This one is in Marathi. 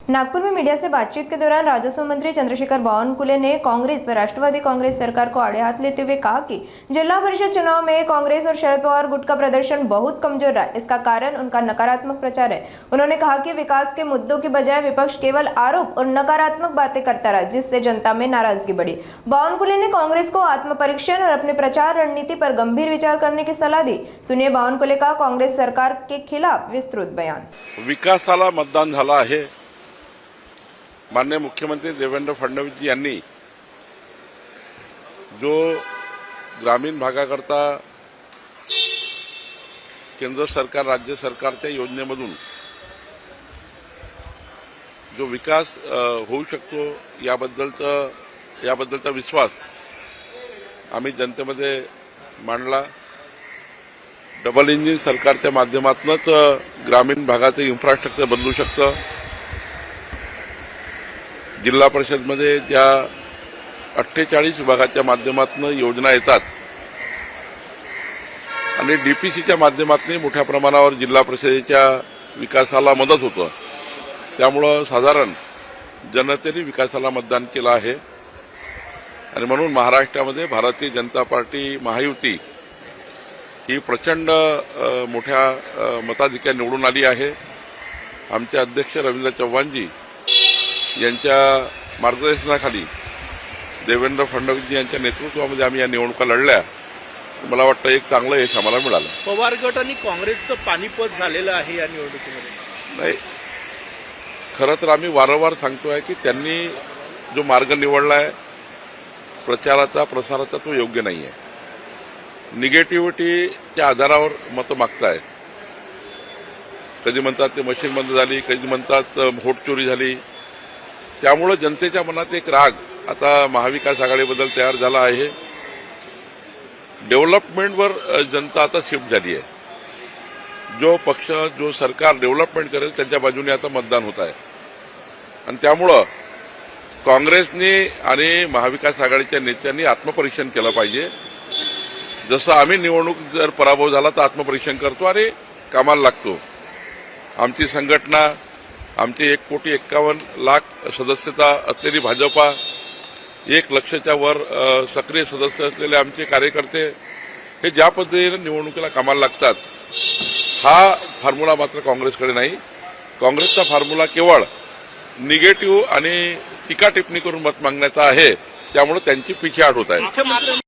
नागपुर में मीडिया से बातचीत के दौरान राजस्व मंत्री चंद्रशेखर बावनकुले ने कांग्रेस व राष्ट्रवादी कांग्रेस सरकार को आड़े हाथ लेते हुए कहा कि जिला परिषद चुनाव में कांग्रेस और शरद पवार गुट का प्रदर्शन बहुत कमजोर रहा। इसका कारण उनका नकारात्मक प्रचार है। उन्होंने कहा कि विकास के मुद्दों की बजाय विपक्ष केवल आरोप और नकारात्मक बातें करता रहा, जिससे जनता में नाराजगी बढ़ी। बावनकुले ने कांग्रेस को आत्मपरीक्षण और अपने प्रचार रणनीति पर गंभीर विचार करने की सलाह दी। सुनिए बावनकुले का कांग्रेस सरकार के खिलाफ विस्तृत बयान। विकासाला मतदान झालं आहे। माननीय मुख्यमंत्री देवेंद्र फडणवीस जी यांनी जो ग्रामीण भागाकरता केंद्र सरकार राज्य सरकारच्या योजनेमधून जो विकास होऊ शकतो याबद्दलचा विश्वास आम्ही जनतेमध्ये मांडला। डबल इंजिन सरकारच्या माध्यमातूनच ग्रामीण भागाचे इन्फ्रास्ट्रक्चर बदलू शकतं। जिल्हा परिषदमध्ये ज्या 48 विभागाच्या माध्यमातून योजना येतात आणि डीपीसीच्या माध्यमातून मोठ्या प्रमाणावर जिल्हा परिषदेच्या विकासाला मदत होतं। त्यामुळे साधारण जनतेने विकासाला मतदान केलं आहे आणि म्हणून महाराष्ट्रामध्ये भारतीय जनता पार्टी महायुती ही प्रचंड मोठ्या मताधिक्याने निवडून आली आहे। आमचे अध्यक्ष रवींद्र चव्हाणजी यांच्या मार्गदर्शनाखाली देवेंद्र फडणवीस यांच्या नेतृत्वामध्ये आम्ही या निवडणुका लढल्या। मला वाटतं एक चांगलं यश आम्हाला मिळालं। पवार गट आणि काँग्रेसचं पानिपत झालेलं आहे या निवडणुकीमध्ये। नाही, खरं तर आम्ही वारंवार सांगतोय की त्यांनी जो मार्ग निवडलाय प्रचाराचा प्रसाराचा तो योग्य नाही आहे। निगेटिव्हिटीच्या आधारावर मतं मागताय। कधी म्हणतात ते मशीन बंद झाली, कधी म्हणतात व्होट चोरी झाली। त्यामुळे जनतेच्या मनात एक राग आता महाविकास आघाडीबद्दल तयार झाला आहे। डेव्हलपमेंटवर जनता आता शिफ्ट झाली आहे। जो पक्ष जो सरकार डेव्हलपमेंट करेल त्यांच्या बाजूने आता मतदान होत आहे आणि त्यामुळे काँग्रेसने आणि महाविकास आघाडीच्या नेत्यांनी आत्मपरीक्षण केलं पाहिजे। जसं आम्ही निवडणूक जर पराभव झाला तर आत्मपरीक्षण करतो आणि कामाला लागतो। आमची संघटना आमची 1,51,00,000 सदस्यता असलेली भाजपा, 1 लाखाच्या वर सक्रिय सदस्य असलेले आमचे कार्यकर्ते हे ज्या पद्धतीने निवडणुकीला कामाला लागतात, हा फॉर्म्युला मात्र काँग्रेसकडे नाही। काँग्रेसचा फॉर्म्युला केवळ निगेटिव्ह आणि टीका टिप्पणी करून मत मागण्याचा आहे। त्यामुळे त्यांची पिछेहाट होत आहे।